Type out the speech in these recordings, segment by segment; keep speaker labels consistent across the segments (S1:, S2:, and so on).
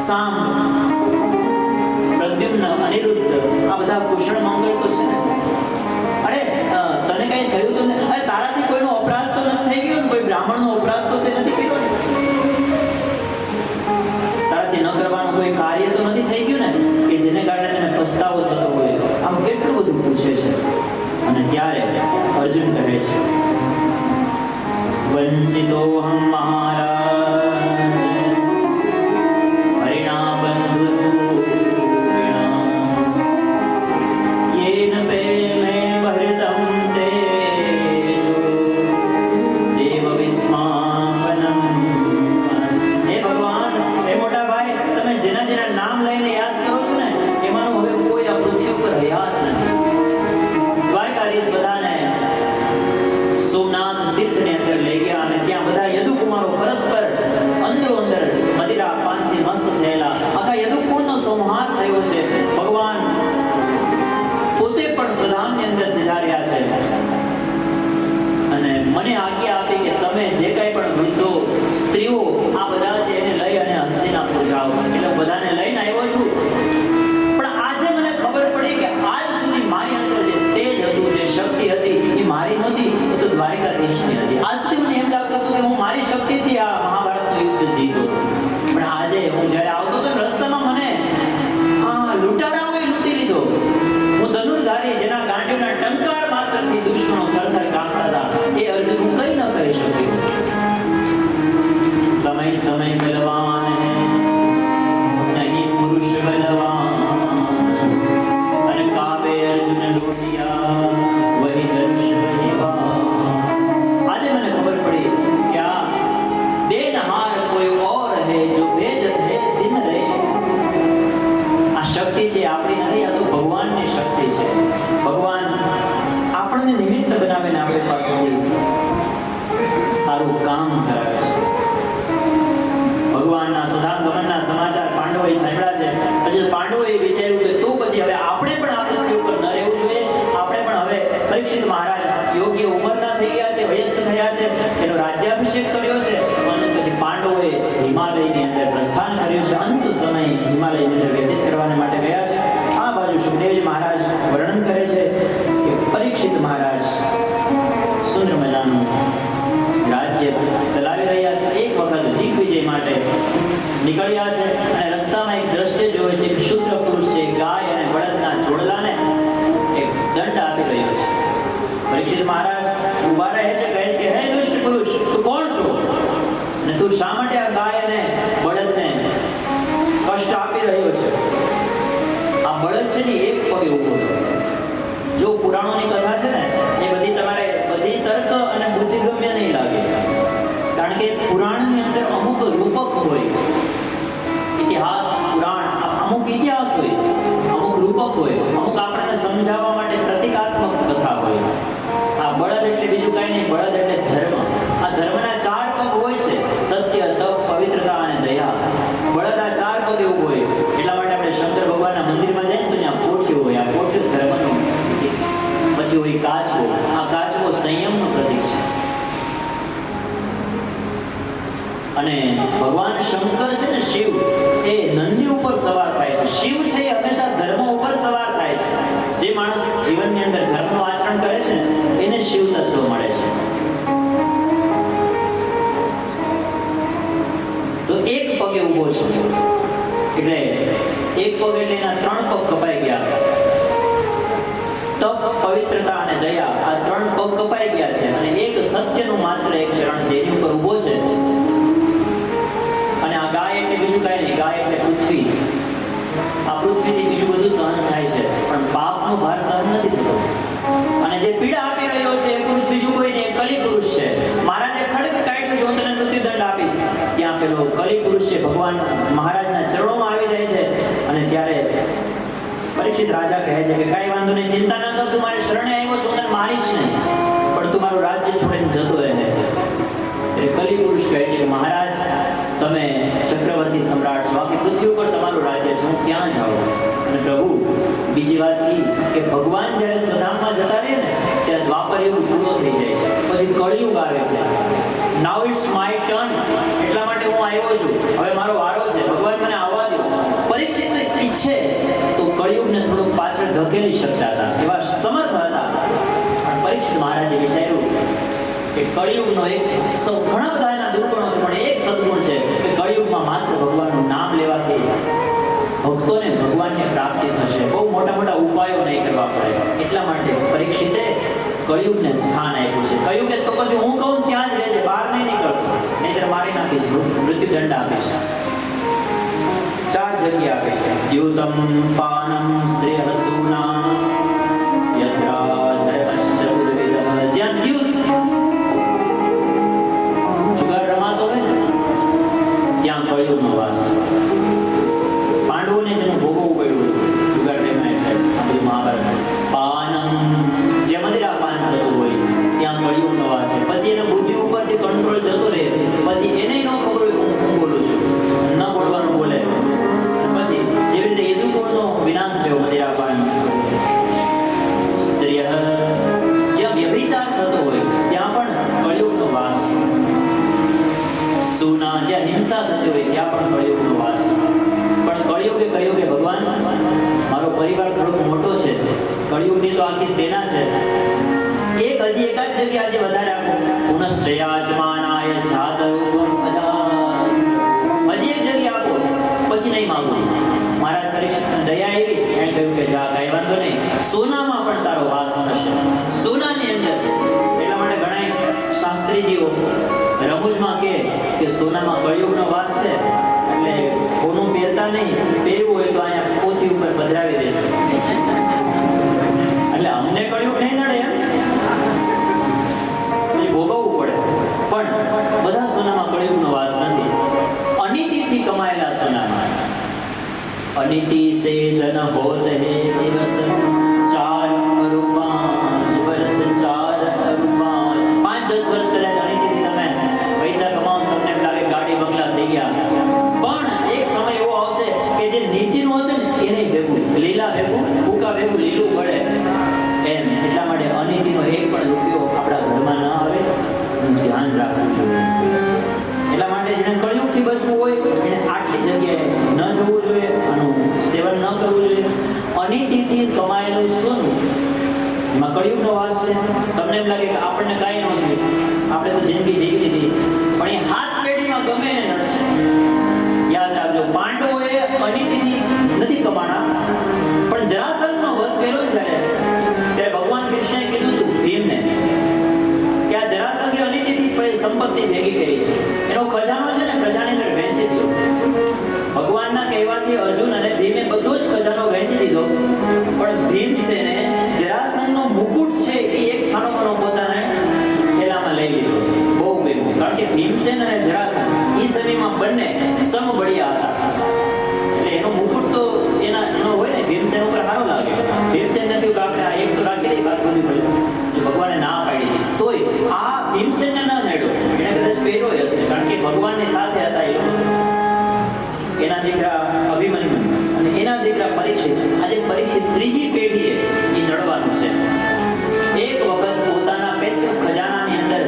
S1: સામ, પ્રદ્યુમ્ન, અનિરુદ્ધ, આ બધા કુશળ મંગળ તો છે ને. અરે તને કઈ થયું તો ને? અરે તારાથી કોઈનો અપરાધ તો નથી થઈ ગયો ને? કોઈ બ્રાહ્મણનો અપરાધ તો તે નથી કર્યો ને? તારાથી ન કરવાનું કોઈ કાર્ય તો નથી થઈ ગયું ને કે જેને કારણે તને પસ્તાવો થતો હોય? આમ કેટલું બધું પૂછે છે. અને ત્યારે અર્જુન કહે છે, વંચિતોહમ મહારાજ હરિણા બંધુરૂપિણા યેન પ્રેમે ભરિતં તેજો દેવ વિસ્માપનમ. હે ભગવાન, હે મોટા ભાઈ, તમે જેના જેના નામ લઈને યાદ કરો છો ને એમાંનું હવે કોઈ આ પૃથ્વી ઉપર રહ્યા જ નથી. દ્વારકાધીશ બધાને સોમનાથ તીર્થની અંદર લઈ ગયા અને ત્યાં બધા યદુકુમારો પરસ્પર અંદરો અંદર મદિરા પાનથી મસ્ત થયેલા. આખા યદુકુળનો સંહાર થયો છે. ભગવાન પોતે પણ સ્વધામની અંદર સિધાર્યા છે અને મને આજ્ઞા આપી કે તમે જે કંઈ પણ વૃદ્ધો, સ્ત્રીઓ આ બધા છે એને લઈ અને હસ્તિનાપુર જાઓ. એટલે બધાને લઈને આવ્યો છું. પણ આજે મને ખબર પડી કે આજ સુધી મારી અંદર જે તેજ હતું, જે શક્તિ હતી, એ મારી નહોતી, એ તો દ્વારકાધીશની હતી. આજ સુધી મને એમ લાગતું હતું કે હું મારી શક્તિથી આ મહાભારતનું યુદ્ધ જીતો. પણ આજે હું જ્યારે આવતો હતો રસ્તામાં મને આ લૂંટારાઓએ લૂંટી લીધો. હું ધનુર્ધારી, જેના ગાંઠીઓના ટંકાર માત્રથી દુશ્મનો થરથર કાંપતા હતા, એ અર્જુન હું કંઈ ન કરી શક્યો. સમય સમય બલવાન હૈ નહીં પુરુષ બલવાન, અને કાબે અર્જુન લૂંટિયા વહી દર્શ વહીવા. આજે મને ખબર પડી કે આ દેનહાર કોઈ ઓર હૈ જો ભેજત હૈ દિન રહે. આ શક્તિ છે આપણી નથી, આ તો ભગવાનની શક્તિ છે. ભગવાન આપણને નિમિત્ત બનાવીને આપણી પાસેથી સારું કામ કરાવે છે. ભગવાનના સુધામગમનના સમાચાર પાંડવોએ સાંભળ્યા છે. પછી પાંડવોએ વિચાર્યું કે તો પછી હવે આપણે પણ આ પૃથ્વી ઉપર ન રહેવું જોઈએ. આપણે પણ હવે પરીક્ષિત મહારાજ યોગ્ય ઉંમરના થઈ ગયા છે, વયસ્ક થયા છે, એનો રાજ્યાભિષેક કર્યો છે. અને પછી પાંડવોએ હિમાલયની અંદર પ્રસ્થાન કર્યું છે. અંત સમય હિમાલયની અંદર વ્યતીત કરવા માટે ગયા છે. આ બાજુ સુખદેવજી મહારાજ વર્ણન કરે છે કે પરીક્ષિત મહારાજ સુંદર મજાનું રાજ્ય ચલાવી રહ્યા છે. એક વખત દિગ્વિજય માટે નીકળ્યા છે અને રસ્તામાં એક દ્રશ્ય જોવે છે કે શુદ્ર પુરુષ છે ગાય અને બળદના જોડલાને એક દંડ આપી રહ્યો છે. પરીક્ષિત મહારાજ ઊભા રહે છે, કહે કે હે દુષ્ટ પુરુષ, તું કોણ છો અને તું શા માટે આ ગાય અને બળદને કષ્ટ આપી રહ્યો છે? આ બળદ છે ને એક પગે ઊભો હતો. જો પુરાણોની કથા છે ને એ બધી તમારે બધી તર્ક અને બુદ્ધિગમ્ય નહીં લાગે, કારણ કે પુરાણની અંદર અમુક રૂપક હોય. ઇતિહાસ, પુરાણ, અમુક ઇતિહાસ હોય, અમુક રૂપક હોય, અમુક આપણને સમજાવવા માટે પ્રતિકાત્મક કથા હોય. આ બળદ એટલે બીજું કાંઈ નહીં, બળદ એટલે ધર્મ. આ ધર્મના 4 પગ હોય છે: સત્ય, તપ, પવિત્રતા અને દયા. બળદ આ 4 પગે ઊભો હોય. એટલા માટે આપણે શંકર ભગવાનના મંદિરમાં જઈએ તો ત્યાં પોઠિયો હોય. આ પોઠિયો ધર્મનું પ્રતીક છે. પછી હોય કાચબો. આ કાચબો સંયમનું પ્રતીક છે. અને ભગવાન શંકર છે ને, શિવ, એ નંદી ઉપર સવાર થાય છે. શિવ છે એ હંમેશા ધર્મ ઉપર સવાર થાય છે. જે માણસ જીવનની અંદર ધર્મનું આચરણ કરે છે એને શિવ તત્વ મળે છે. તો એક પગે ઊભો છે એટલે એક પગ એટલે એના 3 પગ કપાઈ ગયા. તપ, પવિત્રતા અને દયા, આ 3 પગ કપાઈ ગયા છે અને એક સત્યનું માત્ર એક ચરણ છે, એની ઉપર ઊભો છે. અને આ ગાય એટલે બીજું કાંઈ નહીં, ગાય એટલે પૃથ્વી. આ પૃથ્વીથી બીજું બધું સહન થાય છે, પણ પાપનો ભાર સહન નથી થતો. અને જે પીડા આપી રહ્યો છે એ પુરુષ બીજું કોઈ નહીં, કલી પુરુષ છે. મહારાજે ખડગ કાઢ્યું છે, હું તને મૃત્યુદંડ આપીશ. ત્યાં પેલો કલી પુરુષ છે ભગવાન મહારાજના ચરણોમાં આવી જાય છે. અને ત્યારે પરીક્ષિત રાજા કહે છે કે કાંઈ વાંધો નહીં, ચિંતા ન કર, તું મારી શરણે આવ્યો છું, હું તને મારીશ નહીં, પણ તું મારું રાજ્ય છોડીને જતો રહે. એટલે કલી પુરુષ કહે છે કે મહારાજ, તમે ચક્રવર્તી સમ્રાટ છો, આખી પૃથ્વી ઉપર તમારું રાજ્ય છે, હું ક્યાં જાઉં? અને પ્રભુ બીજી વાત એ કે ભગવાન જ્યારે સ્વધામમાં જતા રહે ને ત્યારે દ્વાપર યુગ પૂરો થઈ જાય છે, પછી કળિયુગ આવે છે. નાઉ ઇટ્સ માય ટર્ન, એટલા માટે હું આવ્યો છું, હવે મારો વારો છે, ભગવાન મને આવવા દો. કળિયુગને થોડુંક પાછળ ધકેલી શકતા હતા, એવા સમર્થ હતા. પણ પરીક્ષિત મહારાજે વિચાર્યું કે કળિયુગનો એક ઘણા બધા એના દુર્ગુણો છે, પણ એક સદગુણ છે કે કળિયુગમાં માત્ર ભગવાનનું નામ લેવાથી ભક્તોને ભગવાનની પ્રાપ્તિ થશે. બહુ મોટા મોટા ઉપાયો નહીં કરવા પડે. એટલા માટે પરીક્ષિતે કળિયુગને સ્થાન આપ્યું છે. કહ્યું કે તો પછી હું કહું ત્યાં જ રહેજે, બહાર નહીં નીકળતો, નહીંતર મારી નાખીશ, મૃત્યુદંડ આપીશ. 4 જગ્યા આપે છે. દ્યુતમ પાનમ સ્ત્રીય સૂના યત્રા ધર્મશ્ચ વિદઃ. જ્યાં દ્યુત જુગાર રમાતો હોય ને ત્યાં કળિયુગનો વાસ. પાંડવોને તેનું ભોગવવું પડ્યું જુગાર ટાઈમમાં. એટલે આ બધું મહાભારત. પાનમ જ્યાં મદિરાપાન થતું હોય ત્યાં કળિયુગનો વાસ છે. પછી એને બુદ્ધિ ઉપરથી કંટ્રોલ જતો રહે, પછી એને ન ખબર હોય હું બોલું છું, ન બોલવાનું બોલે. પછી જેવી રીતે યદુકુળનો વિનાશ થયો મદિરાપાન. સ્ત્રીય જ્યાં વ્યભિચાર થતો હોય ત્યાં પણ કળિયુગનો વાસ. સુના જ્યાં હિંસા થતી હોય ત્યાં પણ કળિયુગનો વાસ. પણ કળિયુગે કહ્યું કે ભગવાન મારો પરિવાર થોડોક મોટો છે, કળિયુગની તો આખી સેના છે, હજી એકાદ જગ્યા આજે વધારે આપો. પુનશ્ચયાચમાનાય જાતરૂપમ અદા. હજી એક જગ્યા આપો, પછી નહીં માંગુ. મહારાજ પરીક્ષિતને દયા આવી, એણે કહ્યું કે જા કાંઈ વાંધો નહીં, સોનામાં પણ તારો વાસ થશે, સોનાની અંદર. એટલા માટે ઘણા શાસ્ત્રીજીઓ રમૂજમાં કહે કે સોનામાં કળિયુગનો વાસ છે, એટલે કોનું પહેરતા નહીં, પહેરવું હોય તો અહીંયા પોથી ઉપર પધરાવી દેજો, એટલે અમને કળિયુગ નહીં નડે એમ. ભોગવવું પડે, પણ બધા સોનામાં કળિયુગનો વાસ નથી. અનિતિથી કમાયેલા સોનામાં. અનિતિ સે ધન હોત હે દિવસ 4 અરુ 5 વર્ષ 4 અરુ 5. 5-10 વર્ષ કદાચ અનિતિથી તમે પૈસા કમાવો, તમને એમ લાગે ગાડી બંગલા થઈ ગયા. પણ એક સમય એવો આવશે કે જે નીતિનું હશે ને એને ભેગું લીલા ભેગું ભૂકા ભેગું લીલું પડે એમ. એટલા માટે અનિતિનો એક પણ રૂપિયો આપણા ઘરમાં ન આવે, ધ્યાન રાખવું જોઈએ. એટલા માટે જેને કળિયુગથી બચવું હોય એને આટલી જગ્યાએ ન જવું જોઈએ, આનું સેવન ન કરવું જોઈએ. અનિતિથી કમાયેલું સોનું એમાં કળિયુગનો વાસ છે. તમને એમ લાગે કે આપણને કાંઈ ન થયું, આપણે તો જિંદગી જીવી લીધી, પણ એ હાથ પેઢીમાં ગમે એને નડશે. યાદ રાખજો, પાંડવોએ અનિતિથી નથી કમાણા, પણ જરાસંઘનો વધ કર્યો ત્યારે ભગવાન કૃષ્ણએ કીધું હતું ભીમને કે આ જરાસંઘે અનિતિથી સંપત્તિ ભેગી કરી છે, એનો ખજાનો છે ને પ્રજાની અંદર વહેંચી દીધો. ભગવાનના કહેવાથી અર્જુન અને ભીમે બધો જ ખજાનો વહેંચી દીધો, પણ ભીમસેને જરાસંઘનો મુકુટ છે એ એક છાણોમાનો પોતાને થેલામાં લઈ લીધો. બહુ ભેગું, કારણ કે ભીમસેન અને જરાસંઘ એ સમયમાં બંને સમબળિયા હતા, એટલે એનો મુકુટ તો એનો હોય ને, ભીમસેન ઉપર સારો લાગે. ભીમસેન નથી કે આપણે આ એક તો રાખી દઈએ, વાત બધી પડ્યું, જે ભગવાને ના પાડી દીધી, તોય આ ભીમસેનને ના નડ્યો, એને કદાચ પહેર્યો હશે, કારણ કે ભગવાનની સાથે હતા એ લોકો. એના દીકરા અભિમન્યુ અને એના દીકરા પરીક્ષિત. આજે પરીક્ષિત ત્રીજી પેઢીએ એ નડવાનું છે. એક વખત પોતાના પૈતૃક ખજાનાની અંદર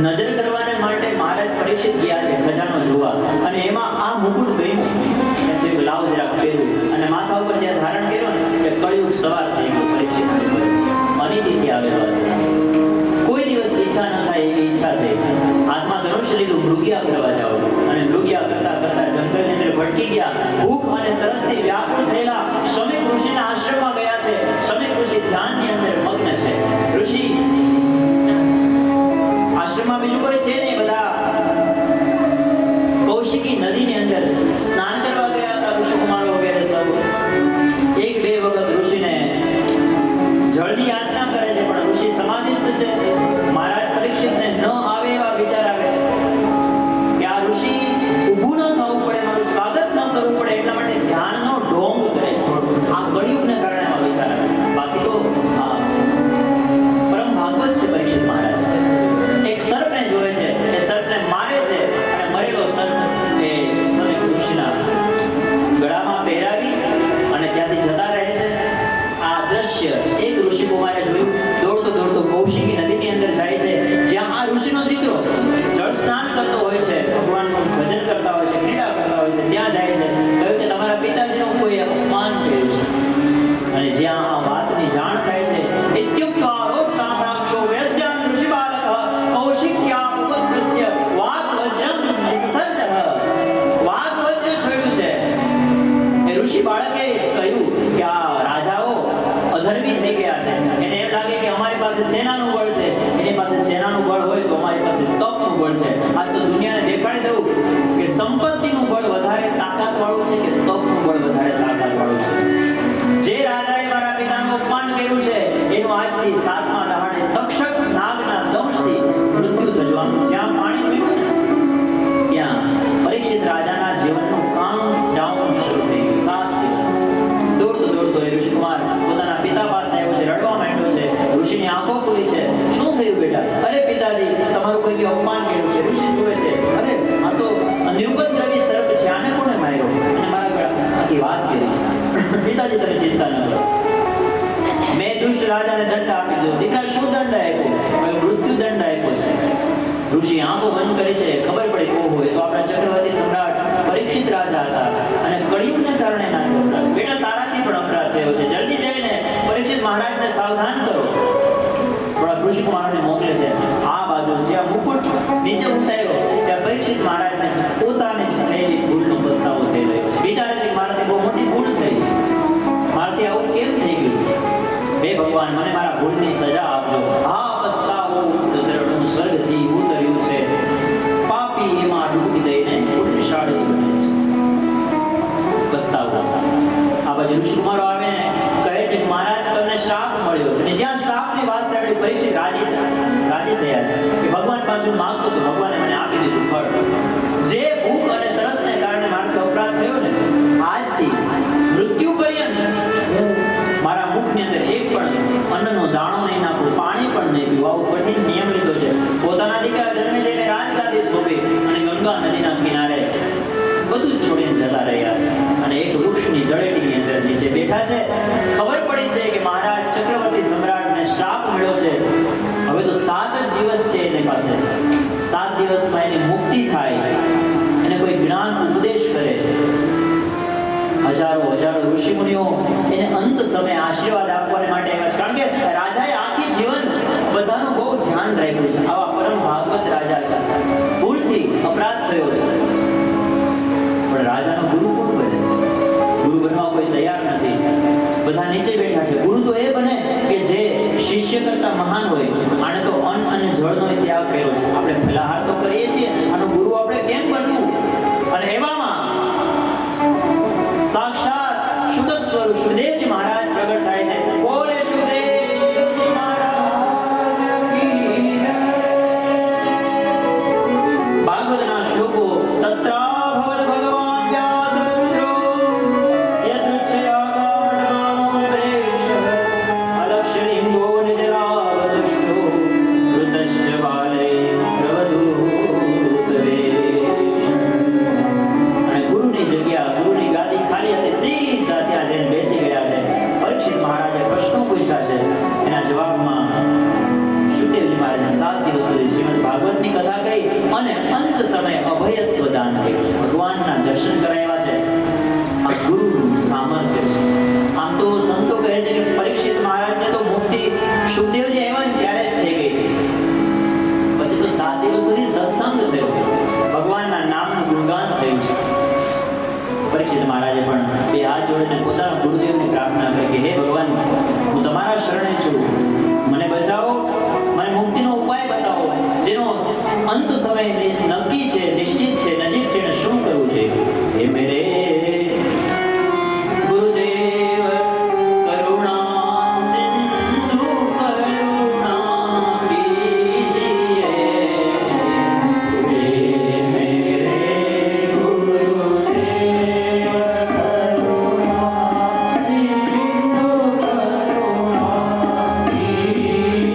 S1: નજર કરવાને માટે મહારાજ પરીક્ષિત ગયા છે ખજાનો જોવા, અને એમાં આ મુકુટ ગયું. લાવ જરાક પહેર્યું અને માથા ઉપર જ્યાં ધારણ કર્યો ને એ કળિયુગ સવાર થઈ ગયો. પરીક્ષિત અનિતિથી આવેલો હતો. કોઈ દિવસ ઈચ્છા ન થાય એવી ઈચ્છા થઈ. હાથમાં ધનુષ્ય લીધું, મૃગિયા કરવા જાઓ, અને મૃગિયા કરતા કરતા જંગલની અંદર ભટકી ગયા. ભૂખ અને તરસથી વ્યાકુળ થયેલા શમીક ઋષિના આશ્રમમાં ગયા છે. શમીક ઋષિ ધ્યાનની અંદર મગ્ન છે. ઋષિ આશ્રમમાં બીજું કોઈ છે નહીં, બધા કૌશિકી નદીની અંદર સ્નાન કરવા ગયા હતા ઋષિકુમારો વગેરે સૌ. 1-2 વખત ઋષિને જળની યાચના કરે છે, પણ ઋષિ સમાધિસ્થ છે. મહારાજ પરીક્ષિતને ન આવે એવા વિચાર આવે છે કે આ ઋષિ ઊભું ન થવું પડે, મારું સ્વાગત ન કરવું પડે, એટલા માટે ધ્યાનનો ઢોંગ પછી ઋષિકુમારો આવે ને કહે છે કે મહારાજ તમને શ્રાપ મળ્યો છે. અને જ્યાં શ્રાપની વાત સાંભળી પરીક્ષિત રાજી થયા છે કે ભગવાન પાસે હું માંગતો તો ભગવાને મને આપી દીધું ફળ. જે ભૂખ અને તરસને કારણે મારાથી અપરાધ થયો ને, આજથી મૃત્યુ પર્યંત હું મારા મુખની અંદર એક પણ અન્નનો દાણો નહીં નાખું, પાણી પણ નહીં પીવું. આવો કઠિન નિયમ લીધો છે. પોતાના દીકરા જન્મે લઈને રાજગાદી સોંપી અને ગંગા નદીના કિનારે બધું જ છોડીને જતા રહ્યા છે. અને એક વૃક્ષની જડેટીની અંદર નીચે બેઠા છે. ખબર પડી છે કે મહારાજ ચક્રવર્તી સમ્રાટને શાપ મળ્યો છે. હવે તો 7 જ દિવસ છે એની પાસે. 7 દિવસમાં એની મુક્તિ થાય, એને કોઈ જ્ઞાન ઉપદેશ કરે. હજારો ઋષિ મુનિઓ એને અંત સમયે આશીર્વાદ આપવા માટે આવ્યા છે. કારણ કે રાજાએ આખી જીવન બધાનું બહુ ધ્યાન રાખ્યું છે. આવા પરમ ભાગવત રાજા છે. ભૂલથી અપરાધ થયો છે, પણ રાજાનો ગુરુ કોણ બને? ગુરુ બનવા કોઈ તૈયાર નથી. બધા નીચે બેઠા છે. ગુરુ તો એ બને કે જે શિષ્ય કરતા મહાન હોય. આને તો અન્ન અને જળનો ત્યાગ કર્યો છે. આપણે ફલાહાર તો કરીએ છીએ, આનો ગુરુ આપણે કેમ બનવું? અને એવામાં સાક્ષાત શુદ્ધ સ્વરૂપ સુખદેવજી મહારાજ પ્રગટ થાય છે. બોલે સુખદેવજી મહારાજ કી જય. ભાગવતના શ્લોકો તત્રા ભવત ભગવાન વ્યાસપુત્રો યદૃચ્છયાગામડમાનો પ્રેષ અલક્ષ્યલિંગો નિજલાવતુષ્ટો ઋતશ્ચ બાલે પ્રવધૂતવેશ. અને ગુરુની જગ્યા, ગુરુની ગાદી ખાલી હતી. સીધા ત્યાં જઈને બેસી ગયા છે. પરીક્ષિત મહારાજે પ્રશ્નો પૂછ્યા છે. એના જવાબમાં સુખદેવજી મહારાજે 7 દિવસ સુધી શ્રીમદ ભાગવતની કથા કહી અને અંત સમયે અભયત્વ દાન કર્યું છે. ભગવાનના દર્શન કરાવ્યા છે. આ ગુરુનું સામર્થ્ય છે. આમ તો સંતો કહે છે કે પરીક્ષિત મહારાજને તો મુક્તિ સુખદેવજી આવ્યા ને ત્યારે જ થઈ ગઈ. પછી તો 7 દિવસ સુધી સત્સંગ થયો, ભગવાનના નામનું ગુણગાન થયું છે. પરીક્ષિત મહારાજે પણ બે હાથ જોડીને પોતાના ગુરુદેવની પ્રાર્થના કરી કે હે ભગવાન, હું તમારા શરણે છું, મને બચાવો, મને મુક્તિનો ઉપાય બતાવો, જેનો અંત સમય નક્કી છે, નિશ્ચિત છે, નજીક છે, અને શું કરવું છે. હે મેરે ગુરુદેવ કરુણા સિંધુ કરુણા કીજીએ. હે મેરે ગુરુદેવ કરુણા સિંધુ કરુણા કીજીએ.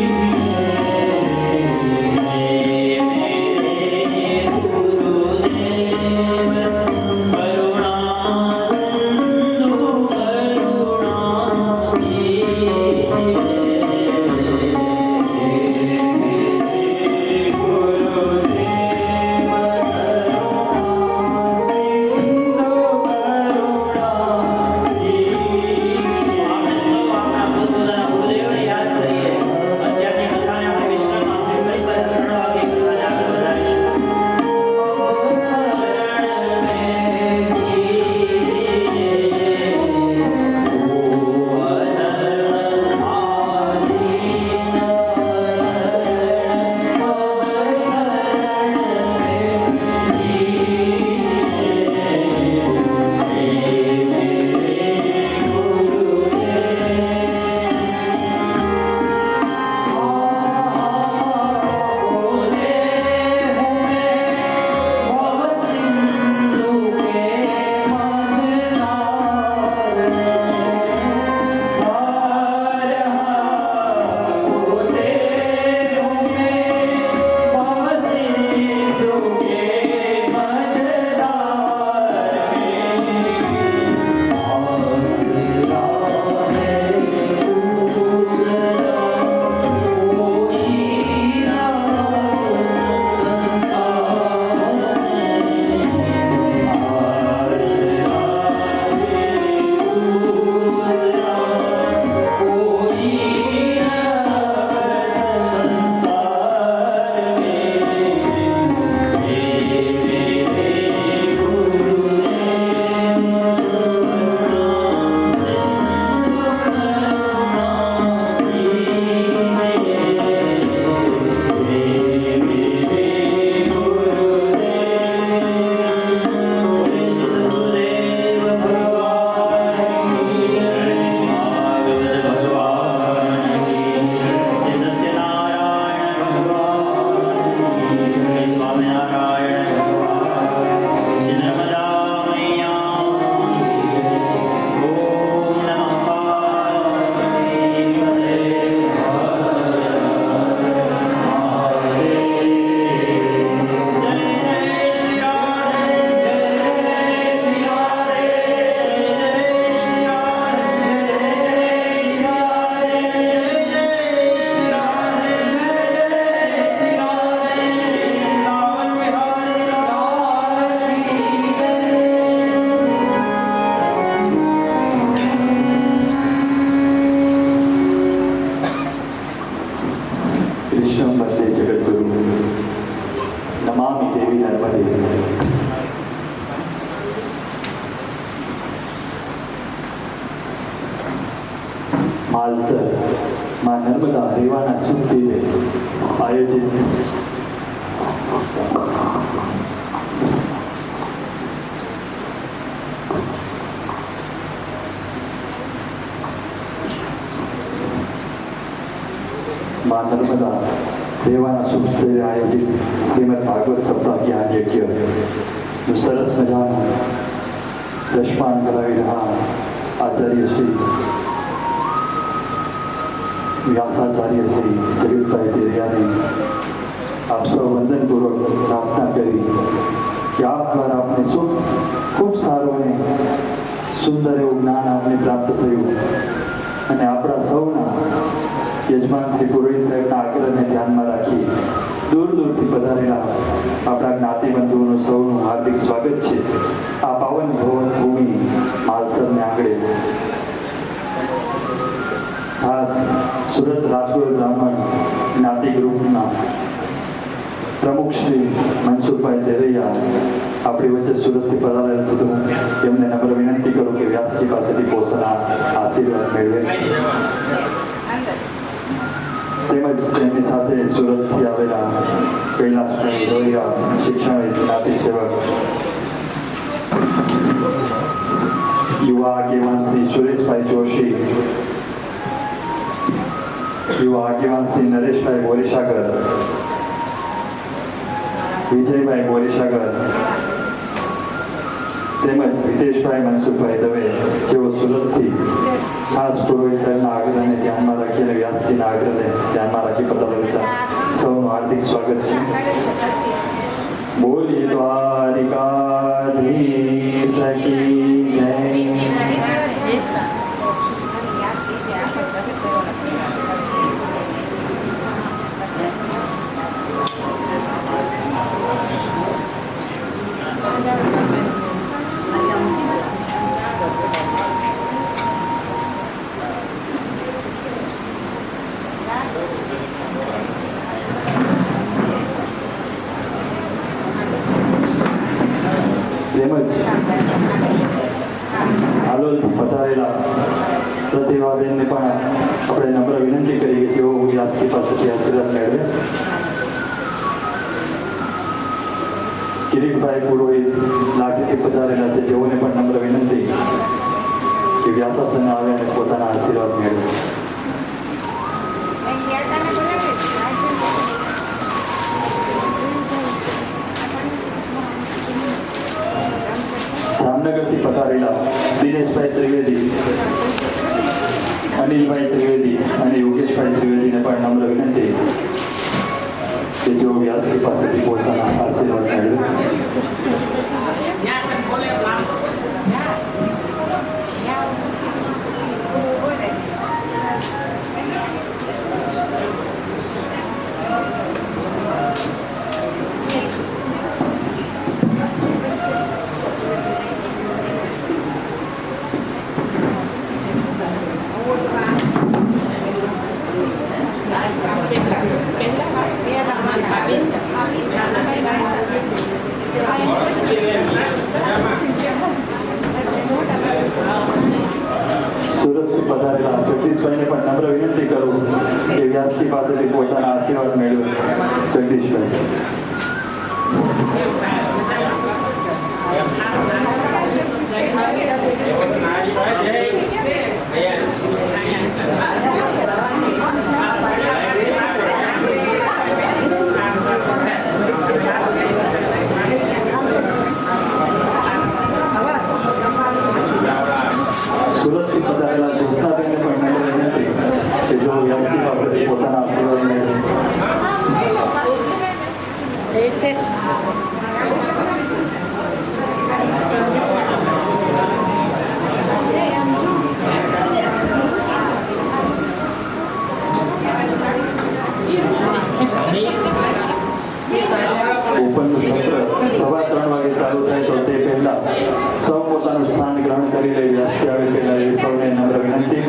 S2: માલસર માં નર્મદા રેવાના શુભ દિને આયોજિત માં નર્મદા રેવાના શુભ દિને આયોજિત શ્રીમદ ભાગવત સપ્તાહ જ્ઞાન યજ્ઞનું સરસ મજાનું દશમાન કરાવી રહ્યા આચાર્ય શ્રી વ્યાસાચાર્ય શ્રી જગતભાઈ દેરિયાને આપ સૌ વંદનપૂર્વક પ્રાર્થના કરી કે આપ દ્વારા આપને ખૂબ સારું અને સુંદર એવું જ્ઞાન આપને પ્રાપ્ત થયું અને આપણા સૌના યજમાન શ્રી પુરોહિત સાહેબના આગ્રહને ધ્યાનમાં રાખી દૂર દૂરથી પધારેલા આપણા જ્ઞાતિબંધુઓનું સૌનું હાર્દિક સ્વાગત છે આ પાવન ભવન ભૂમિ માલસરને આંગણે ખાસ સુરત રાજકોટ બ્રાહ્મણ જ્ઞાતિ ગ્રુપના પ્રમુખ શ્રી મનસુખભાઈ દેરૈયા આપણી વચ્ચે સુરતથી પધારેલ હતું એમને નમ્ર વિનંતી કરું કે વ્યાસજી પાસેથી પોષણના આશીર્વાદ મેળવે તેમજ તેમની સાથે સુરતથી આવેલા કૈલાસભાઈ રોહિયા શિક્ષણ જ્ઞાતિ સેવક યુવા આગેવાન શ્રી સુરેશભાઈ જોશી યુવા આગેવાન શ્રી નરેશભાઈ બોરીસાગર વિજયભાઈ બોરીસાગર તેમજ વિદેશભાઈ મનસુખભાઈ દવે જેઓ સુરતથી ખાસ પુરોહિત સાહેબના આગ્રહને ધ્યાનમાં રાખી અને વ્યાસજીના આગ્રહને ધ્યાનમાં રાખી પધારેલા સૌનું હાર્દિક સ્વાગત છે. બોલીએ દ્વારિકાધીશ કી જય. તેમજ હાલોલથી પધારેલા પ્રતિભાબેનને પણ આપણે નમ્ર વિનંતી કરી કે તેઓ વ્યાસજી પાસેથી આશીર્વાદ મેળવે. કિરીટભાઈ પુરોહિત લાઠીથી પધારેલા છે તેઓને પણ નમ્ર વિનંતી કે વ્યાસાસને આવે અને પોતાના આશીર્વાદ મેળવે. જામનગરથી પધારેલા દિનેશભાઈ ત્રિવેદી, અનિલભાઈ ત્રિવેદી અને યોગેશભાઈ ત્રિવેદીને પણ નમ્ર વિનંતી કે જેઓ વ્યાસજી પાસેથી પોતાના આશીર્વાદ મેળવે. સુરતથી પધારેલા જગદીશભાઈને પણ નમ્ર વિનંતી કરું કે વ્યાસજી પાસેથી પોતાના આશીર્વાદ મેળવે. જગદીશભાઈ. સુરતથી પધારેલા જ્યોત્સનાબેનને પણ નમ્ર વિનંતી કે જો વ્યાસજી પાસેથી પોતાના આશીર્વાદ મેળવે. ઓપનનું સત્ર 3:15 વાગે ચાલુ થાય તો તે પહેલા સૌ પોતાનું સ્થાન ગ્રહણ કરી લઈ વ્યાસજી આવે પહેલા એ સૌને નમ્ર વિનંતી.